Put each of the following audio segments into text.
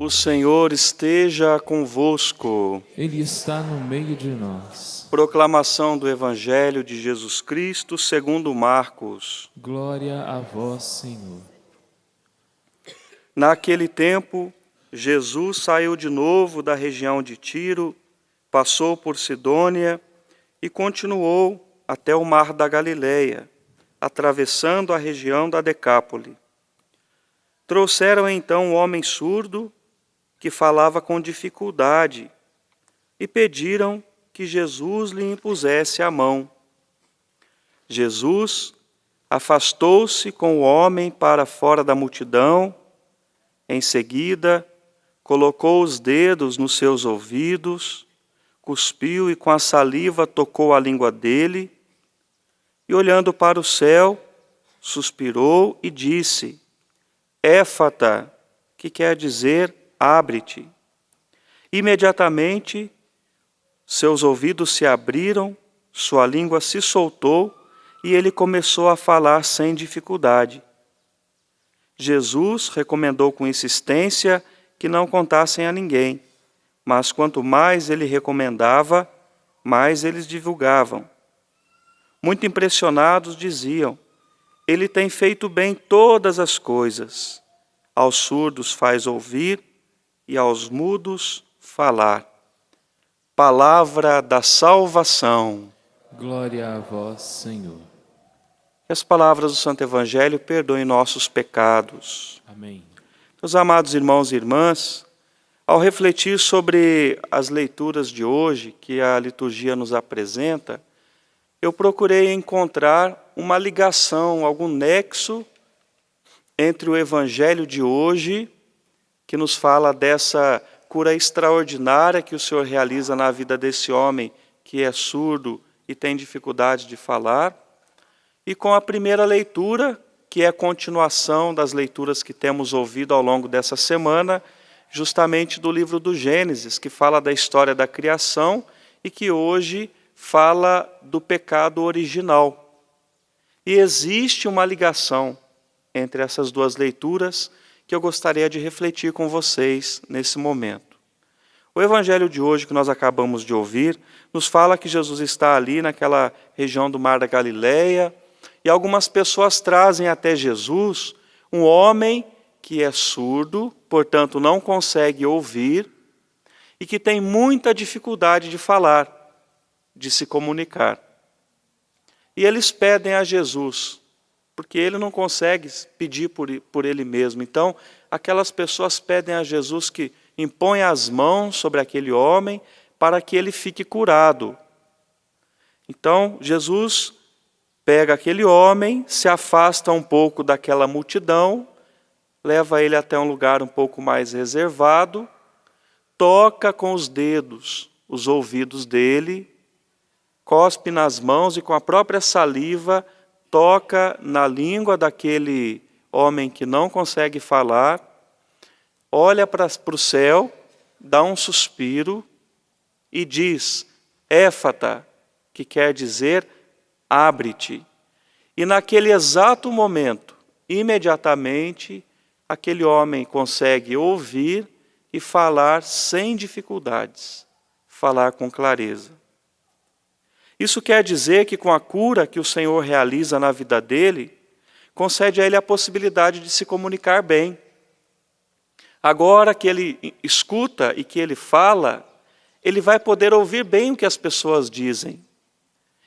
O Senhor esteja convosco. Ele está no meio de nós. Proclamação do Evangelho de Jesus Cristo segundo Marcos. Glória a vós, Senhor. Naquele tempo, Jesus saiu de novo da região de Tiro, passou por Sidônia e continuou até o mar da Galileia, atravessando a região da Decápole. Trouxeram então um homem surdo que falava com dificuldade e pediram que Jesus lhe impusesse a mão. Jesus afastou-se com o homem para fora da multidão. Em seguida, colocou os dedos nos seus ouvidos, cuspiu e com a saliva tocou a língua dele, e olhando para o céu, suspirou e disse: Éfata, que quer dizer abre-te. Imediatamente, seus ouvidos se abriram, sua língua se soltou e ele começou a falar sem dificuldade. Jesus recomendou com insistência que não contassem a ninguém, mas quanto mais ele recomendava, mais eles divulgavam. Muito impressionados diziam: Ele tem feito bem todas as coisas. Aos surdos faz ouvir e aos mudos falar. Palavra da salvação. Glória a vós, Senhor. Que as palavras do Santo Evangelho perdoem nossos pecados. Amém. Meus amados irmãos e irmãs, ao refletir sobre as leituras de hoje que a liturgia nos apresenta, eu procurei encontrar uma ligação, algum nexo entre o Evangelho de hoje, que nos fala dessa cura extraordinária que o Senhor realiza na vida desse homem que é surdo e tem dificuldade de falar, e com a primeira leitura, que é a continuação das leituras que temos ouvido ao longo dessa semana, justamente do livro do Gênesis, que fala da história da criação e que hoje fala do pecado original. E existe uma ligação entre essas duas leituras que eu gostaria de refletir com vocês nesse momento. O Evangelho de hoje que nós acabamos de ouvir nos fala que Jesus está ali naquela região do Mar da Galileia e algumas pessoas trazem até Jesus um homem que é surdo, portanto não consegue ouvir e que tem muita dificuldade de falar, de se comunicar. E eles pedem a Jesus, porque ele não consegue pedir por ele mesmo. Então, aquelas pessoas pedem a Jesus que imponha as mãos sobre aquele homem para que ele fique curado. Então, Jesus pega aquele homem, se afasta um pouco daquela multidão, leva ele até um lugar um pouco mais reservado, toca com os dedos os ouvidos dele, cospe nas mãos e com a própria saliva toca na língua daquele homem que não consegue falar, olha para o céu, dá um suspiro e diz: Éfata, que quer dizer abre-te. E naquele exato momento, imediatamente, aquele homem consegue ouvir e falar sem dificuldades, falar com clareza. Isso quer dizer que com a cura que o Senhor realiza na vida dele, concede a ele a possibilidade de se comunicar bem. Agora que ele escuta e que ele fala, ele vai poder ouvir bem o que as pessoas dizem.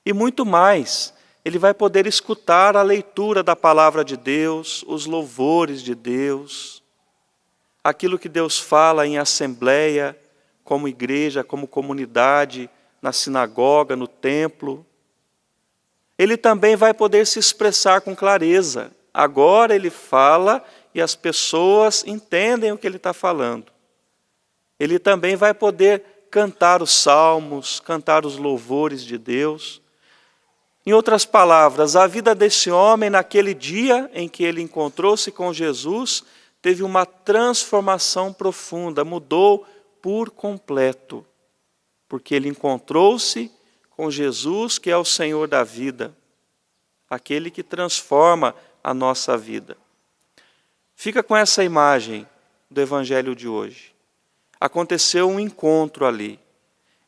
E muito mais, ele vai poder escutar a leitura da palavra de Deus, os louvores de Deus, aquilo que Deus fala em assembleia, como igreja, como comunidade, na sinagoga, no templo. Ele também vai poder se expressar com clareza. Agora ele fala e as pessoas entendem o que ele está falando. Ele também vai poder cantar os salmos, cantar os louvores de Deus. Em outras palavras, a vida desse homem, naquele dia em que ele encontrou-se com Jesus, teve uma transformação profunda, mudou por completo, porque ele encontrou-se com Jesus, que é o Senhor da vida, aquele que transforma a nossa vida. Fica com essa imagem do evangelho de hoje. Aconteceu um encontro ali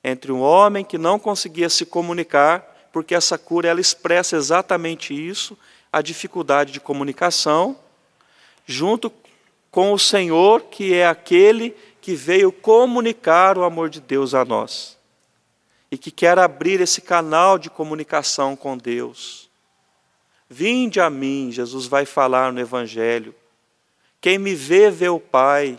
entre um homem que não conseguia se comunicar, porque essa cura ela expressa exatamente isso, a dificuldade de comunicação, junto com o Senhor, que é aquele que veio comunicar o amor de Deus a nós e que quer abrir esse canal de comunicação com Deus. Vinde a mim, Jesus vai falar no Evangelho. Quem me vê, vê o Pai.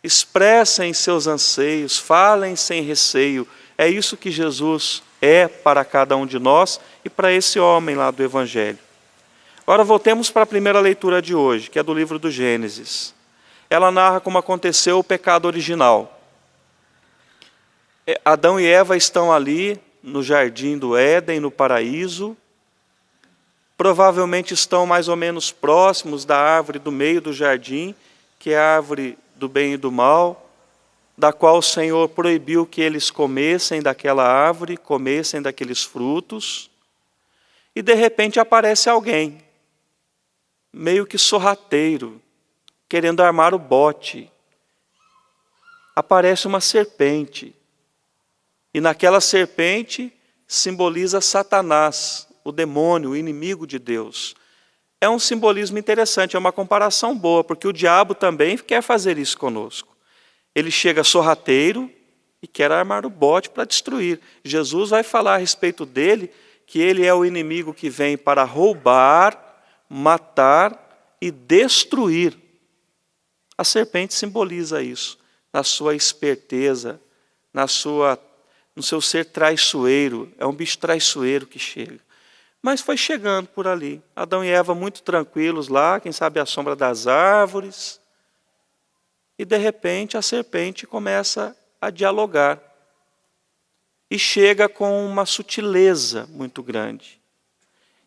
Expressem seus anseios, falem sem receio. É isso que Jesus é para cada um de nós e para esse homem lá do Evangelho. Agora voltemos para a primeira leitura de hoje, que é do livro do Gênesis. Ela narra como aconteceu o pecado original. Adão e Eva estão ali no jardim do Éden, no paraíso. Provavelmente estão mais ou menos próximos da árvore do meio do jardim, que é a árvore do bem e do mal, da qual o Senhor proibiu que eles comessem daquela árvore, comessem daqueles frutos. E de repente aparece alguém, meio que sorrateiro, querendo armar o bote. Aparece uma serpente. E naquela serpente simboliza Satanás, o demônio, o inimigo de Deus. É um simbolismo interessante, é uma comparação boa, porque o diabo também quer fazer isso conosco. Ele chega sorrateiro e quer armar o bote para destruir. Jesus vai falar a respeito dele, que ele é o inimigo que vem para roubar, matar e destruir. A serpente simboliza isso, na sua esperteza, no seu ser traiçoeiro. É um bicho traiçoeiro que chega. Mas foi chegando por ali. Adão e Eva muito tranquilos lá, quem sabe à sombra das árvores. E de repente a serpente começa a dialogar. E chega com uma sutileza muito grande.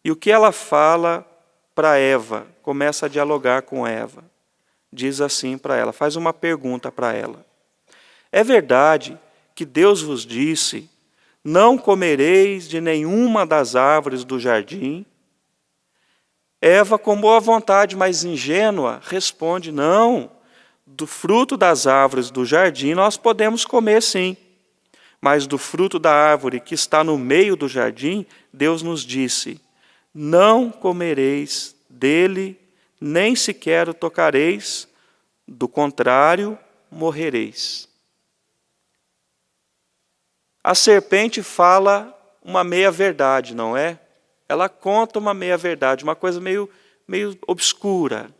E o que ela fala para Eva, começa a dialogar com Eva. Diz assim para ela, faz uma pergunta para ela. É verdade que Deus vos disse, não comereis de nenhuma das árvores do jardim? Eva, com boa vontade, mas ingênua, responde, não, do fruto das árvores do jardim nós podemos comer sim, mas do fruto da árvore que está no meio do jardim, Deus nos disse, não comereis dele, nem sequer o tocareis, do contrário, morrereis. A serpente fala uma meia-verdade, não é? Ela conta uma meia-verdade, uma coisa meio obscura.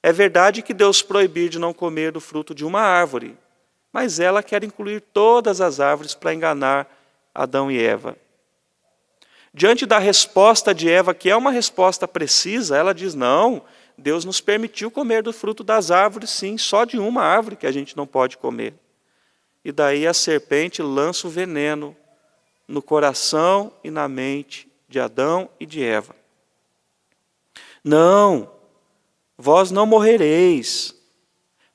É verdade que Deus proibiu de não comer do fruto de uma árvore, mas ela quer incluir todas as árvores para enganar Adão e Eva. Diante da resposta de Eva, que é uma resposta precisa, ela diz, não, Deus nos permitiu comer do fruto das árvores, sim, só de uma árvore que a gente não pode comer. E daí a serpente lança o veneno no coração e na mente de Adão e de Eva. Não, vós não morrereis,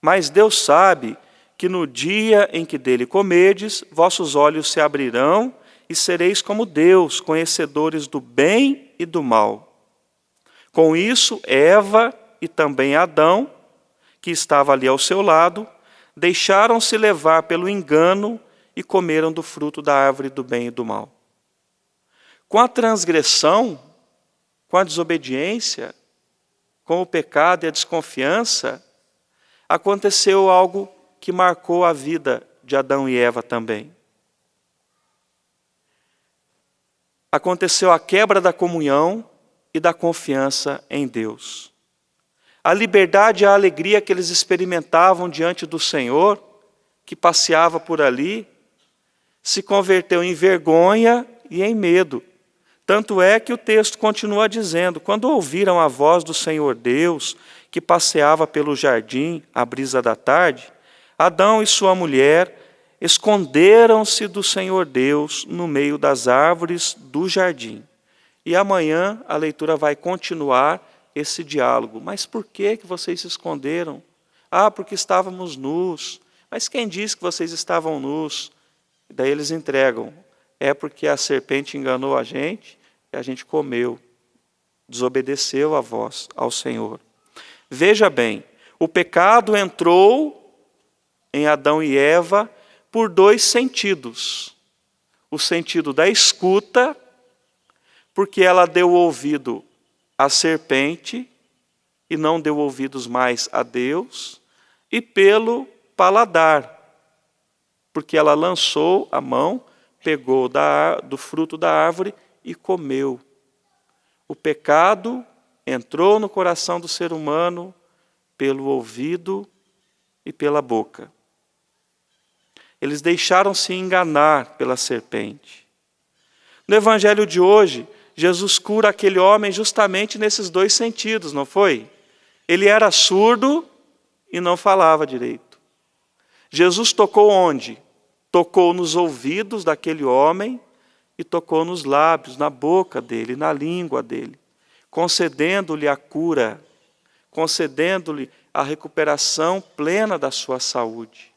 mas Deus sabe que no dia em que dele comerdes, vossos olhos se abrirão e sereis como Deus, conhecedores do bem e do mal. Com isso, Eva e também Adão, que estava ali ao seu lado, deixaram-se levar pelo engano e comeram do fruto da árvore do bem e do mal. Com a transgressão, com a desobediência, com o pecado e a desconfiança, aconteceu algo que marcou a vida de Adão e Eva também. Aconteceu a quebra da comunhão e da confiança em Deus. A liberdade e a alegria que eles experimentavam diante do Senhor, que passeava por ali, se converteu em vergonha e em medo. Tanto é que o texto continua dizendo, quando ouviram a voz do Senhor Deus, que passeava pelo jardim à brisa da tarde, Adão e sua mulher esconderam-se do Senhor Deus no meio das árvores do jardim. E amanhã a leitura vai continuar esse diálogo. Mas por que vocês se esconderam? Ah, porque estávamos nus. Mas quem disse que vocês estavam nus? E daí eles entregam. É porque a serpente enganou a gente e a gente comeu. Desobedeceu a voz ao Senhor. Veja bem, O pecado entrou em Adão e Eva por dois sentidos. O sentido da escuta, porque ela deu ouvido à serpente e não deu ouvidos mais a Deus, e pelo paladar, porque ela lançou a mão, pegou do fruto da árvore e comeu. O pecado entrou no coração do ser humano pelo ouvido e pela boca. Eles deixaram-se enganar pela serpente. No evangelho de hoje, Jesus cura aquele homem justamente nesses dois sentidos, não foi? Ele era surdo e não falava direito. Jesus tocou onde? Tocou nos ouvidos daquele homem e tocou nos lábios, na boca dele, na língua dele, concedendo-lhe a cura, concedendo-lhe a recuperação plena da sua saúde.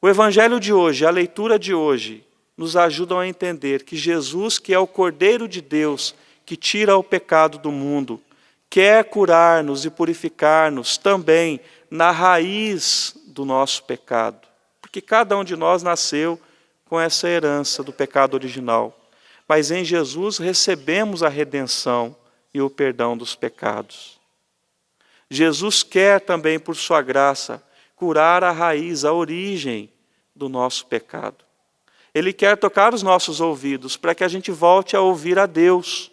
O evangelho de hoje, a leitura de hoje, nos ajudam a entender que Jesus, que é o Cordeiro de Deus, que tira o pecado do mundo, quer curar-nos e purificar-nos também na raiz do nosso pecado. Porque cada um de nós nasceu com essa herança do pecado original. Mas em Jesus recebemos a redenção e o perdão dos pecados. Jesus quer também, por sua graça, curar a raiz, a origem do nosso pecado. Ele quer tocar os nossos ouvidos para que a gente volte a ouvir a Deus,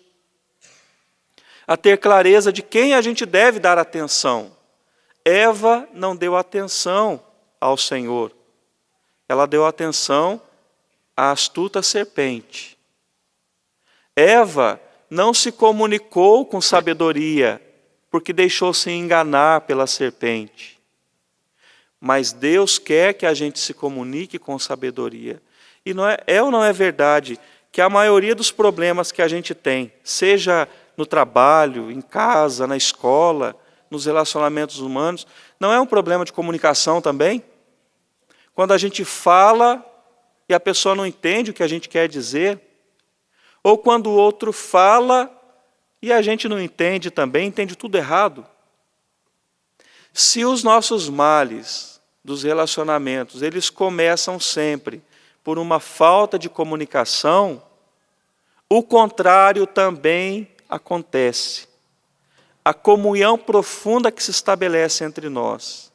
a ter clareza de quem a gente deve dar atenção. Eva não deu atenção ao Senhor. Ela deu atenção à astuta serpente. Eva não se comunicou com sabedoria, porque deixou-se enganar pela serpente. Mas Deus quer que a gente se comunique com sabedoria. E não é ou não é verdade que a maioria dos problemas que a gente tem, seja no trabalho, em casa, na escola, nos relacionamentos humanos, não é um problema de comunicação também? Quando a gente fala e a pessoa não entende o que a gente quer dizer, ou quando o outro fala e a gente não entende também, entende tudo errado. Se os nossos males dos relacionamentos, eles começam sempre por uma falta de comunicação, o contrário também acontece. A comunhão profunda que se estabelece entre nós,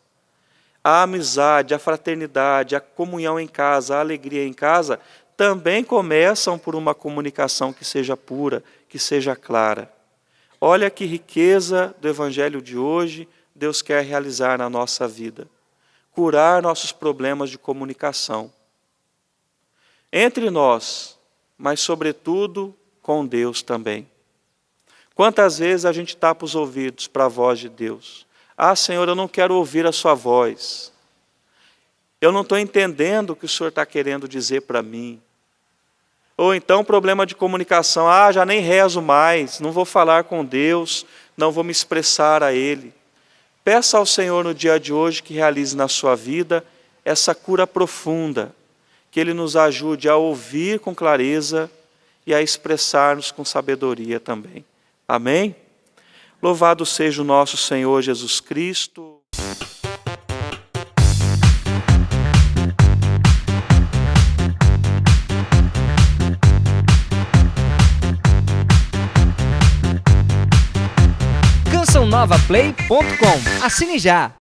a amizade, a fraternidade, a comunhão em casa, a alegria em casa, também começam por uma comunicação que seja pura, que seja clara. Olha que riqueza do evangelho de hoje Deus quer realizar na nossa vida. Curar nossos problemas de comunicação. Entre nós, mas sobretudo com Deus também. Quantas vezes a gente tapa os ouvidos para a voz de Deus? Ah, Senhor, eu não quero ouvir a sua voz. Eu não estou entendendo o que o Senhor está querendo dizer para mim. Ou então problema de comunicação. Ah, já nem rezo mais, não vou falar com Deus, não vou me expressar a Ele. Peça ao Senhor no dia de hoje que realize na sua vida essa cura profunda, que Ele nos ajude a ouvir com clareza e a expressar-nos com sabedoria também. Amém? Louvado seja o nosso Senhor Jesus Cristo. cançãonovaplay.com. Assine já!